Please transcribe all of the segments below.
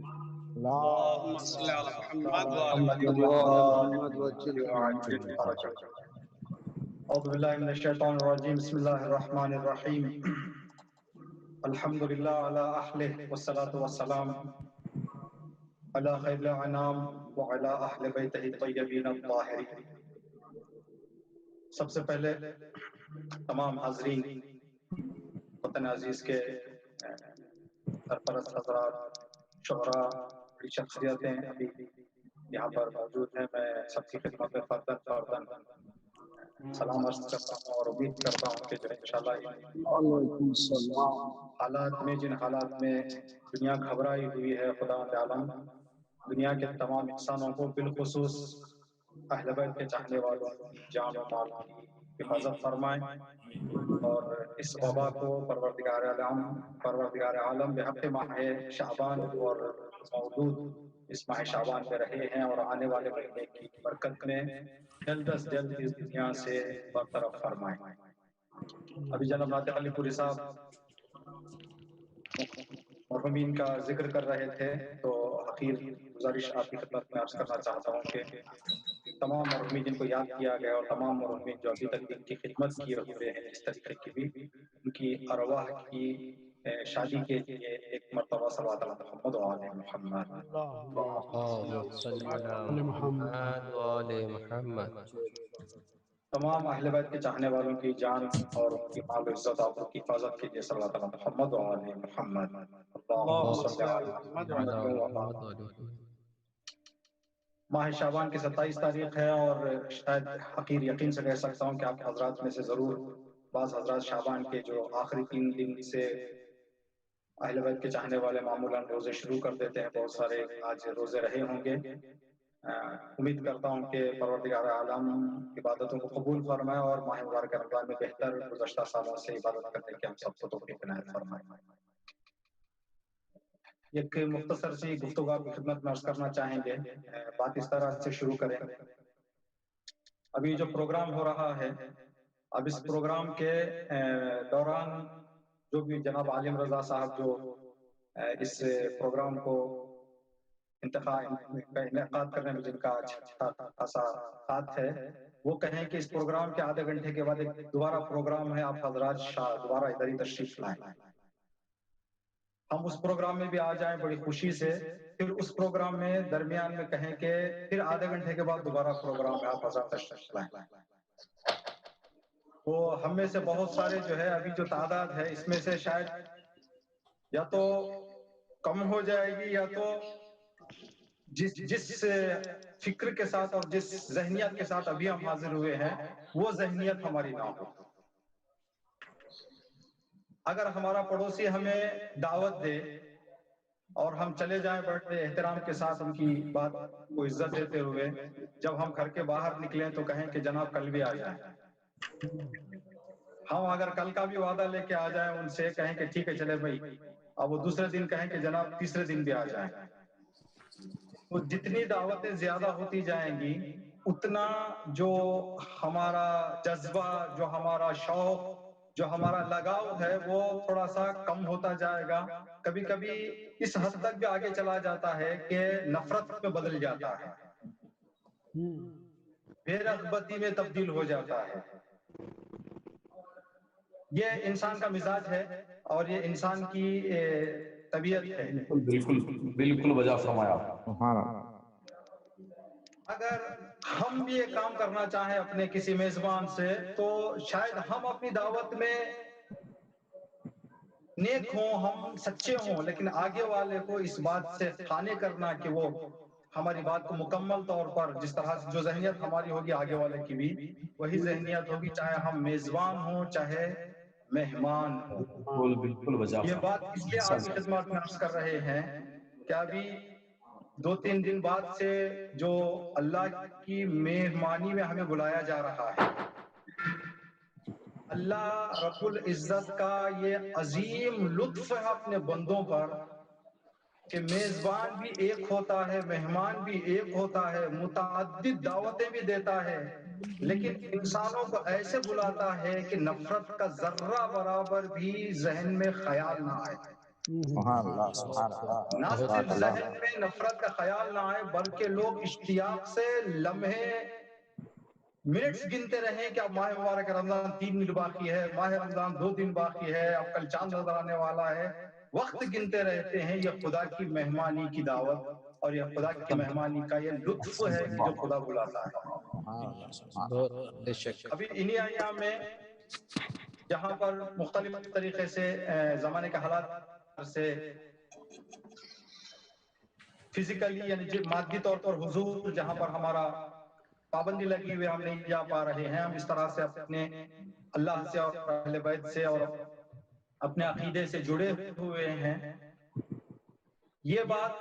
اللهم صل على محمد وآل محمد محمد وجل وعجل فرجه. أعوذ بالله من الشيطان الرجيم. بسم الله الرحمن الرحيم. الحمد لله على أهله والصلاة والسلام على خير الأنام وعلى أهل بيته الطيبين الطاهرين. سب سے پہلے تمام حاضرین وطن عزیز کے سرپرست حضرات، شعراء، بڑی شخصیتیں ابھی یہاں پر موجود ہیں، میں سب کی خدمت میں فرداً سلام عرض کرتا ہوں اور امید کرتا ہوں کہ جو انشاءاللہ حالات میں جن حالات میں دنیا گھبرائی ہوئی ہے، خدا عالم دنیا کے تمام انسانوں کو بالخصوص اہل بیت کے چاہنے والوں کی جان و مال کی حفاظت فرمائیں اور اس وبا کو پروردگار عالم بحق ماہ شعبان اور موجود اس ماہ شعبان میں رہے ہیں اور آنے والے مہینے کی برکت میں جلد از جلد اس دنیا سے برطرف فرمائیں۔ ابھی جناب ناطق علی پوری صاحب مرحومین کا ذکر کر رہے تھے، تو حقیر گزارش آپ کی خدمت میں عرض کرنا چاہتا ہوں کہ تمام مرحومین جن کو یاد کیا گیا اور تمام مرحومین جو ابھی تک دین کی خدمت کیے ہوئے ہیں اس طریقے کی بھی، ان کی ارواح کی شادی کے لیے ایک مرتبہ صلوات علی محمد و آل محمد۔ اللهم صل على محمد وآل محمد۔ تمام اہل بیت کے چاہنے والوں کی جان اور ان کی مال و عزت اور کی حفاظت کے لیے صلوات علی محمد و آل محمد۔ اللهم صل علی محمد و آل محمد۔ ماہ شعبان کی 27 تاریخ ہے اور شاید حقیر یقین سے کہہ سکتا ہوں کہ آپ حضرات میں سے ضرور بعض حضرات شعبان کے جو آخری 3 دن سے اہل بیت کے چاہنے والے معمولاً روزے شروع کر دیتے ہیں، بہت سارے آج روزے رہے ہوں گے۔ امید کرتا ہوں کہ پروردگار عالم عبادتوں کو قبول فرمائے اور ماہ مبارک رمضان میں بہتر گزشتہ سالوں سے عبادت کرنے کے ہم سب کو توفیق عنایت فرمائے۔ ایک مختصر سی گفتگو آپ کی خدمت میں عرض کرنا چاہیں گے۔ بات اس طرح سے شروع کریں، ابھی جو پروگرام ہو رہا ہے، اب اس پروگرام کے دوران جو بھی جناب عالم رضا صاحب جو اس پروگرام کو انعقاد کرنے میں جن کا اچھا خاصا ہاتھ ہے، وہ کہیں کہ اس پروگرام کے آدھے گھنٹے کے بعد ایک دوبارہ پروگرام ہے، آپ حضرات دوبارہ ادھر ہی تشریف لائیں۔ ہم اس پروگرام میں بھی آ جائیں بڑی خوشی سے، پھر اس پروگرام میں درمیان میں کہیں کہ پھر آدھے گھنٹے کے بعد دوبارہ پروگرام ہے، آپ حضرات تشریف لائیں۔ وہ ہم میں سے بہت سارے جو ہے ابھی جو تعداد ہے اس میں سے شاید یا تو کم ہو جائے گی یا تو جس فکر کے ساتھ اور جس ذہنیت کے ساتھ ابھی ہم حاضر ہوئے ہیں وہ ذہنیت ہماری نہ ہو۔ اگر ہمارا پڑوسی ہمیں دعوت دے اور ہم چلے جائیں بڑے احترام کے ساتھ ان کی بات کو عزت دیتے ہوئے، جب ہم گھر کے باہر نکلیں تو کہیں کہ جناب کل بھی آ جائیں۔ ہم اگر کل کا بھی وعدہ لے کے آ جائیں ان سے، کہیں کہ ٹھیک ہے چلے بھائی، اب وہ دوسرے دن کہیں کہ جناب تیسرے دن بھی آ جائیں۔ تو جتنی دعوتیں زیادہ ہوتی جائیں گی اتنا جو ہمارا جذبہ، جو ہمارا شوق، جو ہمارا لگاؤ ہے وہ تھوڑا سا کم ہوتا جائے گا، کبھی کبھی اس حد تک بھی آگے چلا جاتا ہے کہ نفرت میں بدل جاتا ہے، بے رغبتی میں تبدیل ہو جاتا ہے۔ یہ انسان کا مزاج ہے اور یہ انسان کی طبیعت ہے۔ بالکل وجہ فرمایا۔ اگر ہم بھی یہ کام کرنا چاہیں اپنے کسی میزبان سے تو شاید ہم اپنی دعوت میں نیک ہوں، ہم سچے ہوں، لیکن آگے والے کو اس بات سے قانع کرنا کہ وہ ہماری بات کو مکمل طور پر جس طرح سے جو ذہنیت ہماری ہوگی آگے والے کی بھی وہی ذہنیت ہوگی، چاہے ہم میزبان ہوں چاہے مہمان ہوں۔ بالکل وجہ یہ بات اس لیے آپ کی خدمت میں عرض کر رہے ہیں کہ ابھی 2-3 دن بعد سے جو اللہ کی مہمانی میں ہمیں بلایا جا رہا ہے، اللہ رب العزت کا یہ عظیم لطف ہے اپنے بندوں پر کہ میزبان بھی ایک ہوتا ہے، مہمان بھی ایک ہوتا ہے، متعدد دعوتیں بھی دیتا ہے، لیکن انسانوں کو ایسے بلاتا ہے کہ نفرت کا ذرہ برابر بھی ذہن میں خیال نہ آئے۔ سبحان اللہ سبحان نہ اللہ صرف اللہ ذہن میں نفرت کا خیال نہ آئے بلکہ لوگ اشتیاق سے لمحے منٹس گنتے رہیں کہ اب ماہ مبارک رمضان 3 دن باقی ہے، ماہ رمضان 2 دن باقی ہے، اب کل چاند نظر آنے والا ہے، وقت گنتے رہتے ہیں۔ یہ خدا کی مہمانی کی دعوت اور یہ خدا کی مہمانی کا یہ لطف ہے کہ جو خدا بلاتا ہے۔ سبحان اللہ سبحان بہت بے شک ابھی انہی ایام میں جہاں پر مختلف طریقے سے زمانے کے حالات سے فزیکلی یعنی مادی طور پر حضور جہاں پر ہمارا پابندی لگی ہوئی ہم نہیں جا پا رہے ہیں، ہم اس طرح سے اپنے اللہ سے اور اہل بیت سے اور اپنے عقیدے سے جڑے ہوئے ہیں۔ یہ بات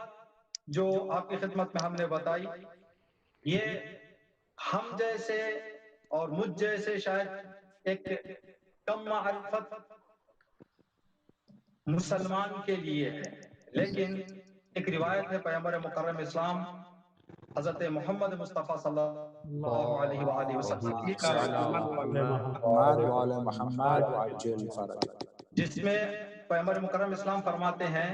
جو آپ کی خدمت میں ہم نے بتائی، یہ ہم جیسے اور مجھ جیسے شاید ایک کم معرفت مسلمان کے لیے ہے، لیکن ایک روایت ہے پیغمبر مکرم اسلام حضرت محمد مصطفیٰ صلی اللہ علیہ وآلہ وسلم کی، محمد وعلی محمد وعجل فرج، جس میں پیغمبر مکرم اسلام فرماتے ہیں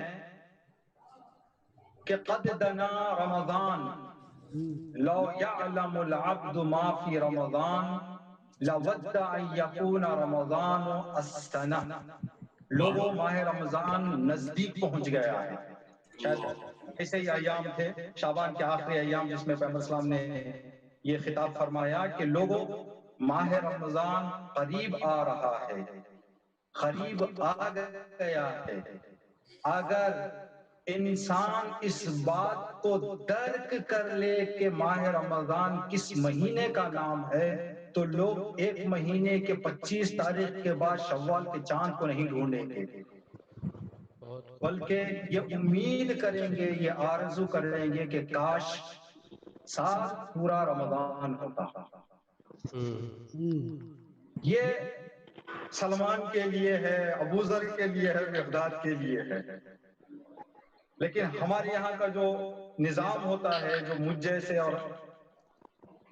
کہ قد دنا رمضان لو يعلم العبد ما في رمضان لود ان يكون رمضان السنہ۔ لوگوں ماہ رمضان نزدیک پہنچ گیا ہے، شاید ایسے ہی ایام تھے شعبان کے آخری ایام جس میں پیغمبر اسلام نے یہ خطاب فرمایا کہ لوگوں ماہ رمضان قریب آ رہا ہے، قریب آ گیا ہے۔ اگر انسان اس بات کو درک کر لے کہ ماہ رمضان کس مہینے کا نام ہے تو لوگ ایک مہینے کے 25 تاریخ کے بعد شوال کے چاند کو نہیں ڈھونڈیں گے، بلکہ یہ امید کریں گے، یہ آرزو کریں گے کہ کاش سال پورا رمضان ہوتا۔ یہ سلمان کے لیے ہے، ابو ذر کے لیے ہے، مقداد کے لیے ہے، لیکن ہمارے یہاں کا جو نظام ہوتا ہے، جو مجھ جیسے اور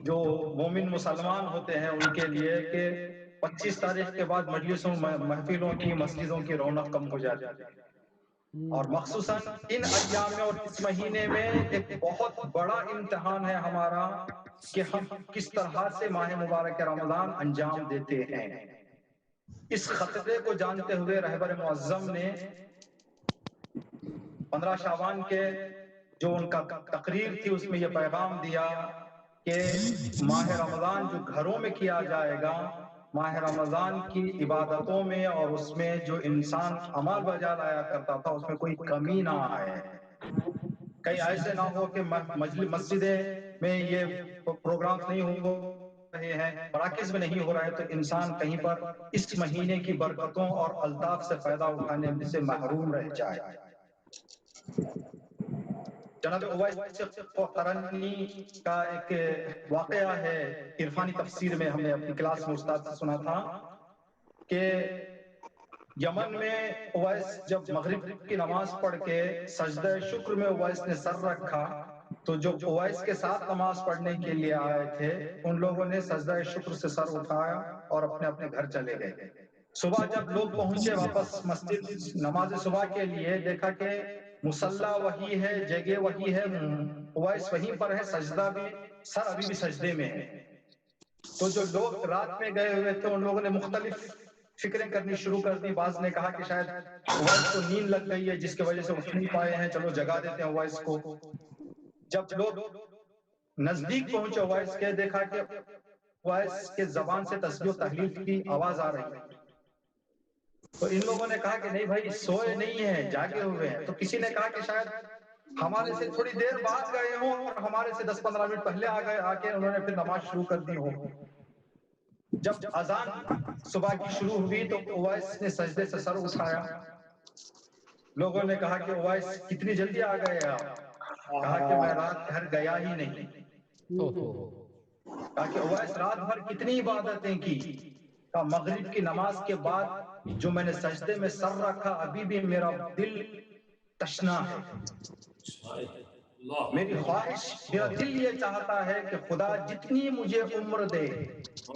جو مومن مسلمان ہوتے ہیں ان کے لیے کہ 25 تاریخ کے بعد مجلسوں محفلوں کی مسجدوں کی رونق کم ہو جاتی ہے، اور مخصوصاً ان ایام میں اور اس مہینے میں ایک بہت بڑا امتحان ہے ہمارا کہ ہم کس طرح سے ماہ مبارک رمضان انجام دیتے ہیں۔ اس خطرے کو جانتے ہوئے رہبر معظم نے 15 شعبان کے جو ان کا تقریر تھی اس میں یہ پیغام دیا کہ ماہ رمضان جو گھروں میں کیا جائے گا، ماہ رمضان کی عبادتوں میں اور اس میں جو انسان عمل بجا لایا کرتا تھا اس میں کوئی کمی نہ آئے، کہیں ایسے نہ ہو کہ مسجدیں میں یہ پروگرام نہیں ہو رہے ہیں، مراکز میں نہیں ہو رہا ہے تو انسان کہیں پر اس مہینے کی برکتوں اور الطاف سے فائدہ اٹھانے سے محروم رہ جائے۔ جناب اویس قرنی کا ایک واقعہ ہے عرفانی تفسیر میں، ہم نے اپنی کلاس میں استاد سے سنا تھا کہ یمن میں اویس جب مغرب کی نماز پڑھ کے سجدہ شکر میں اویس نے سر رکھا تو جو اویس کے ساتھ نماز پڑھنے کے لیے آئے تھے ان لوگوں نے سجدہ شکر سے سر اٹھایا اور اپنے اپنے گھر چلے گئے۔ صبح جب لوگ پہنچے واپس مسجد نماز صبح کے لیے، دیکھا کہ مصلی وہی ہے، جگہ وہی ہے، اویس وہیں پر ہے، سجدہ بھی، سر ابھی بھی سجدے میں ہے۔ تو جو لوگ رات میں گئے ہوئے تھے ان لوگوں نے مختلف فکریں کرنی شروع کر دی۔ بعض نے کہا کہ شاید اویس کو نیند لگ گئی ہے جس کی وجہ سے اٹھ نہیں پائے ہیں، چلو جگا دیتے ہیں اویس کو۔ جب لوگ نزدیک پہنچے اویس کے، دیکھا کہ اویس کے زبان سے تسبیح و تحلیل کی آواز آ رہی ہے، تو ان لوگوں نے کہا کہ نہیں بھائی سوئے نہیں ہیں، جاگے ہوئے ہیں۔ تو کسی نے کہا کہ شاید ہمارے سے تھوڑی دیر بعد گئے ہوں اور ہمارے سے 10-15 منٹ پہلے آ گئے، آ کے انہوں نے پھر نماز شروع کر دی ہو۔ جب اذان صبح کی شروع ہوئی تو اویس نے سجدے سے سر اٹھایا، لوگوں نے کہا کہ اویس کتنی جلدی آ گئے آپ؟ کہا کہ میں رات بھر گیا ہی نہیں۔ کہا کہ اویس رات بھر کتنی عبادتیں کی؟ کہا مغرب کی نماز کے بعد جو میں نے سجدے میں سر رکھا ابھی بھی میرا دل تشنا ہے، میری خواہش، میرا دل یہ چاہتا ہے کہ خدا جتنی مجھے عمر دے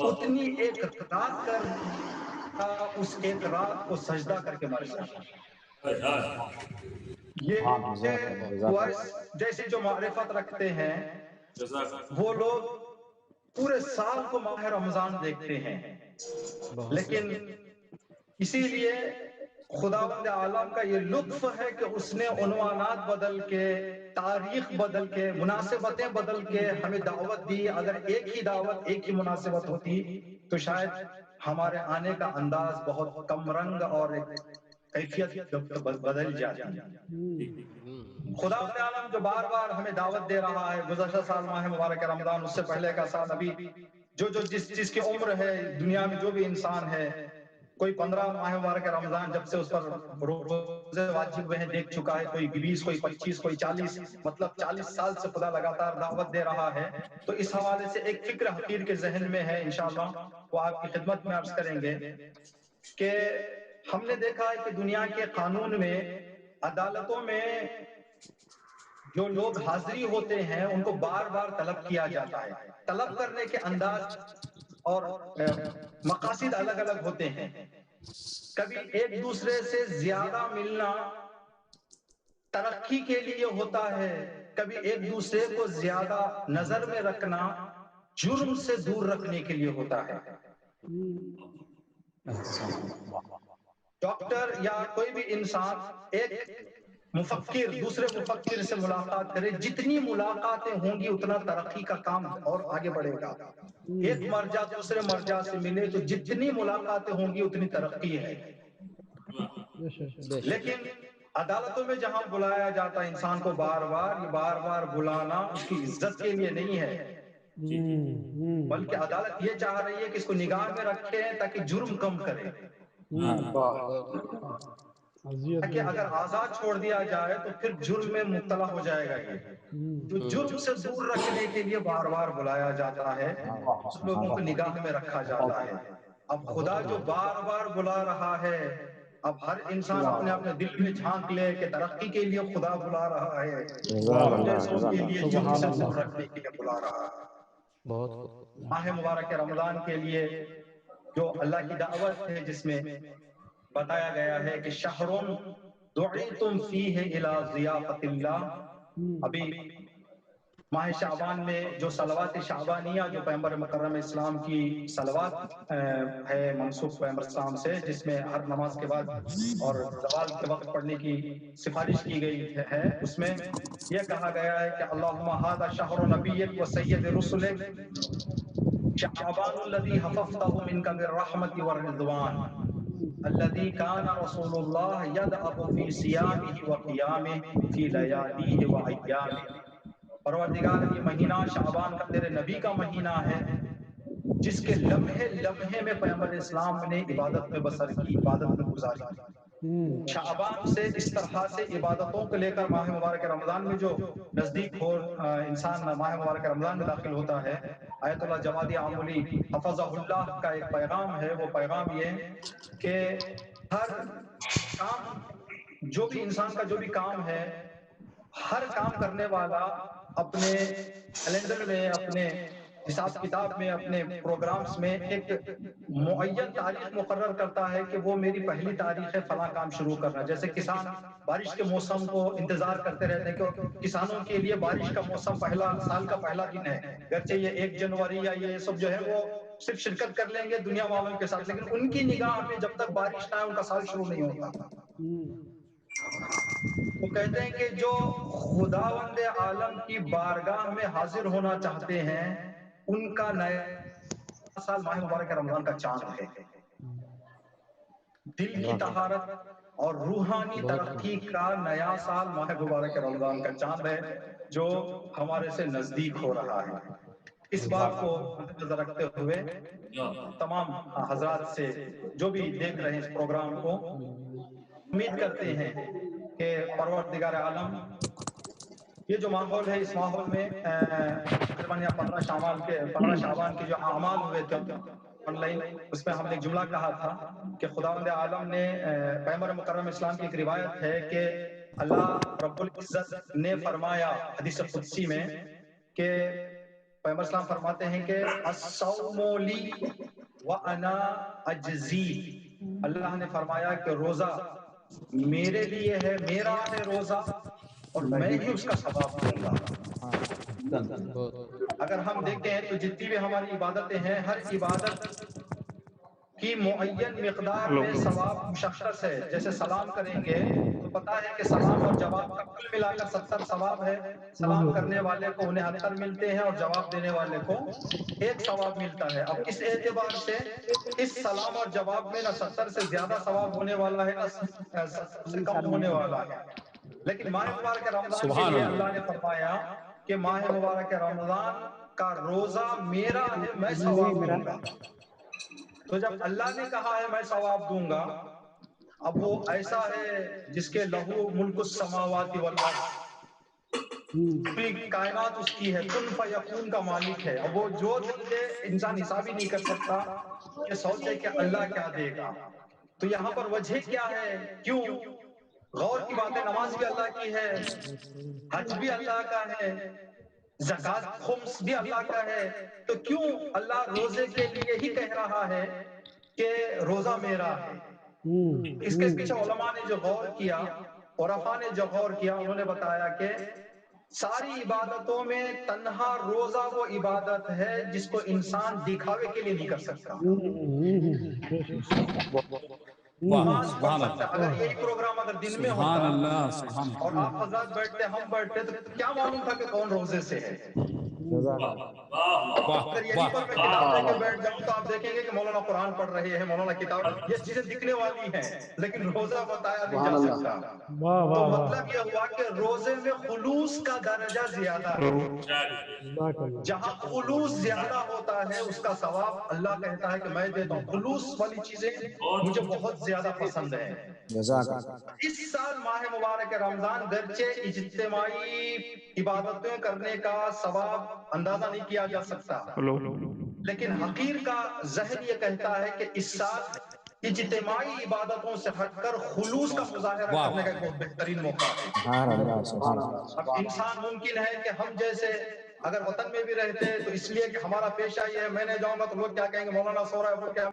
اتنی ایک رات کر اس ایک رات کو سجدہ کر کے مر جائے۔ یہ جزاک وائس جیسی جو معرفت رکھتے ہیں وہ لوگ پورے سال کو ماہ رمضان دیکھتے ہیں، لیکن اسی لیے خداوند عالم کا یہ لطف ہے کہ اس نے عنوانات بدل کے، تاریخ بدل کے، مناسبتیں بدل کے ہمیں دعوت دی۔ اگر ایک ہی دعوت، ایک ہی مناسبت ہوتی تو شاید ہمارے آنے کا انداز بہت کم رنگ اور کیفیت بدل جاتی۔ خداوند عالم جو بار بار ہمیں دعوت دے رہا ہے، گزشتہ سال ماہ مبارک رمضان، اس سے پہلے کا سال، ابھی جو جس چیز کی عمر ہے دنیا میں، جو بھی انسان ہے، کوئی 15 ماہ مبارک رمضان جب سے اس پر روزے واجب ہوئے ہیں دیکھ چکا ہے، کوئی 20، کوئی 25، کوئی 40، مطلب 40 سال سے خدا لگاتار دعوت دے رہا ہے۔ تو اس حوالے سے ایک فکر حقیر کے ذہن میں ہے، انشاءاللہ وہ آپ کی خدمت میں عرض کریں گے کہ ہم نے دیکھا ہے کہ دنیا کے قانون میں، عدالتوں میں جو لوگ حاضری ہوتے ہیں ان کو بار بار طلب کیا جاتا ہے۔ طلب کرنے کے انداز اور مقاصد الگ الگ ہوتے ہیں۔ کبھی ایک دوسرے سے زیادہ ملنا ترقی کے لیے ہوتا ہے، کبھی ایک دوسرے کو زیادہ نظر میں رکھنا جرم سے دور رکھنے کے لیے ہوتا ہے۔ ڈاکٹر یا کوئی بھی انسان ایک مفکر دوسرے مفکر سے ملاقات کرے، جتنی ملاقاتیں ہوں گی اتنا ترقی کا کام اور آگے بڑھے گا۔ ایک مرجع دوسرے مرجع سے ملے تو جتنی ملاقاتیں ہوں گی اتنی ترقی ہے۔ لیکن عدالتوں میں جہاں بلایا جاتا ہے انسان کو بار بار، یہ بار بار بلانا اس کی عزت کے لیے نہیں ہے، بلکہ عدالت یہ چاہ رہی ہے کہ اس کو نگاہ میں رکھے تاکہ جرم کم کرے، تاکہ اگر آزاد چھوڑ دیا جائے تو پھر جرم میں مبتلا ہو جائے گا۔ یہ تو جرم سے دور رکھنے کے لیے بار بار بلایا جاتا ہے، اس لوگوں کو نگاہ میں رکھا جاتا ہے۔ اب خدا جو بار بار بلا رہا ہے، اب ہر انسان اپنے اپنے دل میں جھانک لے کہ ترقی کے لیے خدا بلا رہا ہے، ہم جیسوں کے لیے جرم سے دور رکھنے کے لیے بلا رہا ہے۔ ماہ مبارک رمضان کے لیے جو اللہ کی دعوت ہے، جس میں بتایا گیا ہے کہ شہرٌ دعیتم فیہ الی ضیافۃ اللہ، ابھی ماہ شعبان میں جو صلوات شعبانیہ جو پیغمبر مکرم اسلام کی صلوات ہے منسوخ پیغمبر اسلام سے، جس میں ہر نماز کے بعد اور زوال کے وقت پڑھنے کی سفارش کی گئی ہے، اس میں یہ کہا گیا ہے کہ اللہم ھذا شہر نبیک و سید رسلک شعبان الذی حفظتہ منک بالرحمۃ والرضوان الذي كان رسول الله يدأب في صيامه وقيامه في لياليه وأيامه۔ پروردگار، یہ مہینہ شعبان کا تیرے نبی کا مہینہ ہے، جس کے لمحے لمحے میں پیغمبر اسلام نے عبادت میں بسر کی، عبادت میں گزاری۔ شعبان سے اس طرح سے عبادتوں کو لے کر ماہ مبارک رمضان میں جو نزدیک ہو انسان ماہ مبارک رمضان میں داخل ہوتا ہے، آیت اللہ جوادی عاملی حفظہ اللہ کا ایک پیغام ہے، وہ پیغام یہ کہ ہر کام، جو بھی انسان کا جو بھی کام ہے، ہر کام کرنے والا اپنے کیلنڈر میں، اپنے حساب کتاب میں، اپنے پروگرامز میں ایک معین تاریخ مقرر کرتا ہے کہ وہ میری پہلی تاریخ ہے فلاں کام شروع کرنا۔ جیسے کسان بارش کے موسم کو انتظار کرتے رہتے ہیں کہ کسانوں کے لیے بارش کا موسم سال کا پہلا دن ہے، گرچہ یہ 1 جنوری یا یہ سب جو ہے وہ صرف شرکت کر لیں گے دنیا والوں کے ساتھ، لیکن ان کی نگاہ میں جب تک بارش نہ آئے ان کا سال شروع نہیں ہوتا۔ وہ کہتے ہیں کہ جو خداوند عالم کی بارگاہ میں حاضر ہونا چاہتے ہیں ان کا نیا سال ماہ مبارک رمضان کا چاند ہے۔ دل کی طہارت اور روحانی ترقی کا نیا سال ماہ مبارک رمضان کا چاند ہے، جو ہمارے سے نزدیک ہو رہا ہے۔ اس بات کو مد نظر رکھتے ہوئے تمام حضرات سے جو بھی دیکھ رہے ہیں اس پروگرام کو، امید کرتے ہیں کہ پروردگار عالم یہ جو ماحول ہے، اس ماحول میں تقریباً 15 شعبان کے جو اعمال ہوئے تھے آن لائن، اس میں ہم نے ایک جملہ کہا تھا کہ خداوند عالم نے، پیغمبر مکرم اسلام کی ایک روایت ہے کہ اللہ رب العزت نے فرمایا حدیث قدسی میں کہ پیغمبر اسلام فرماتے ہیں کہ الصوم لی وانا اجزی، اللہ نے فرمایا کہ روزہ میرے لیے ہے، میرا ہے روزہ اور میں ہی اس کا ثواب دوں گا۔ اگر ہم دیکھیں تو جتنی بھی ہماری عبادتیں ہیں، ہر عبادت کی معین مقدار میں ثواب مشخص ہے۔ جیسے سلام کریں گے تو پتا ہے کہ سلام اور جواب کا کل ملا کر 70 ثواب ہے۔ سلام کرنے والے کو 69 ملتے ہیں اور جواب دینے والے کو 1 ثواب ملتا ہے۔ اب اس اعتبار سے اس سلام اور جواب میں نہ 70 سے زیادہ ثواب ہونے والا ہے نہ 70 سے کم ہونے والا ہے۔ لیکن ماہ مبارک رمضان کے لیے اللہ نے فرمایا کہ ماہ مبارک رمضان کا روزہ میرا ہے، میں ثواب دوں گا۔ تو جب اللہ نے کہا ہے میں ثواب دوں گا، اب وہ ایسا ہے جس کے لہو ملک السماوات والارض، پوری کائنات اس کی ہے، کن فیکون کا مالک ہے۔ اب وہ جو دے انسان حساب ہی نہیں کر سکتا کہ سوچے کہ اللہ کیا دے گا۔ تو یہاں پر وجہ کیا ہے؟ کیوں؟ غور کی بات ہے، نماز بھی اللہ کی ہے، حج بھی اللہ کا ہے، زکات خمس بھی اللہ کا ہے، تو کیوں اللہ روزے کے لیے ہی کہہ رہا ہے کہ روزہ میرا ہے؟ اس کے پیچھے علماء نے جو غور کیا، عرفاء نے جو غور کیا، انہوں نے بتایا کہ ساری عبادتوں میں تنہا روزہ وہ عبادت ہے جس کو انسان دکھاوے کے لیے نہیں کر سکتا۔ نماز پڑھ سکتا، اگر یہی پروگرام اگر دن میں ہوتا اور آپ حضرات بیٹھتے ہم بیٹھتے تو کیا معلوم تھا کہ کون روزے سے ہے؟ اگر یہیں پر میں کتاب لے کے بیٹھ جاؤں تو آپ دیکھیں گے کہ مولانا قرآن پڑھ رہے ہیں، مولانا کتاب، یہ چیزیں دکھنے والی ہیں لیکن روزہ بتایا نہیں جا سکتا۔ تو مطلب یہ ہوا کہ روزے میں خلوص کا درجہ زیادہ ہے۔ جہاں خلوص زیادہ ہوتا ہے اس کا ثواب اللہ کہتا ہے کہ میں دیتا ہوں۔ خلوص والی چیزیں مجھے بہت زیادہ پسند ہیں۔ اس سال ماہ مبارک رمضان گرچہ اجتماعی عبادتیں کرنے کا ثواب اندازہ نہیں کیا جا سکتا، لیکن حقیر کا ذہن یہ کہتا ہے کہ اس سال اجتماعی عبادتوں سے ہٹ کر خلوص کا مظاہرہ کرنے کا ایک بہت بہترین موقع ہے۔ اب انسان ممکن ہے کہ ہم جیسے اگر وطن میں بھی رہتے تو اس لیے کہ ہمارا پیشہ یہ ہے، میں نے جاؤں گا تو لوگ کیا کہیں گے، مولانا سو رہا ہے، وہ کیا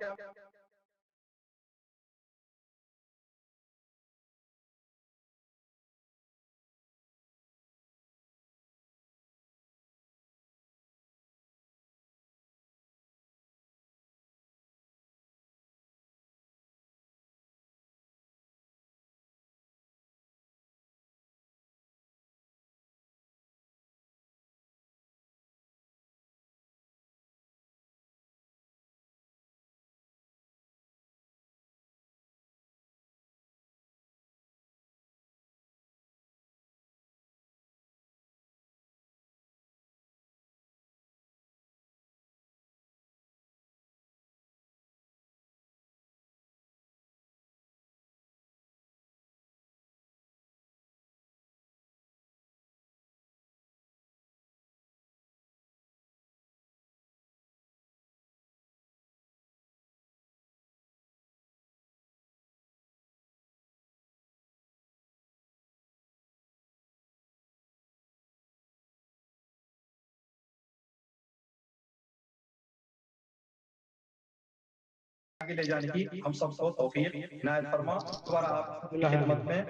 آگے لے جانے کی ہم سب کو توفیق عنایت فرما۔ دوبارہ آپ کی خدمت میں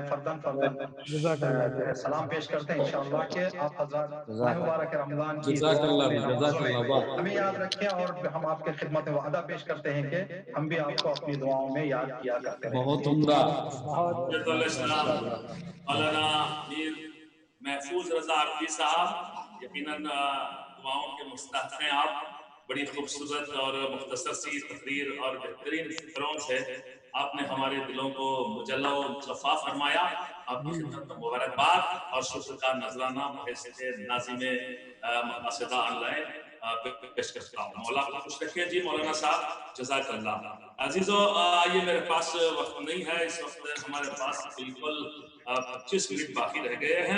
فرداً سلام پیش کرتے ہیں انشاءاللہ کہ آپ حضرات ماہ مبارک رمضان کی ہمیں یاد رکھیں، اور ہم آپ کے خدمت میں وعدہ پیش کرتے ہیں کہ ہم بھی آپ کو اپنی دعاؤں میں یاد کیا کرتے ہیں۔ بہت عمدہ مولانا میر محفوظ رضا عرفی صاحب، یقیناً دعاؤں کے مستحق ہیں آپ۔ بڑی خوبصورت اور مختصر سی تقریر اور بہترین فکروں سے آپ نے ہمارے دلوں کو مجلہ و مصفا فرمایا۔ آپ کی خدمت میں مبارکباد اور شکر کا نذرانہ بحیثیت ناظم مقاصدہ آن لائن پیش کرتا ہوں۔ مولا کو خوش رکھیں جی مولانا صاحب، جزاک اللہ۔ عزیزو، یہ میرے پاس وقت نہیں ہے، اس وقت ہمارے پاس بالکل 25 منٹ باقی رہ گئے ہیں۔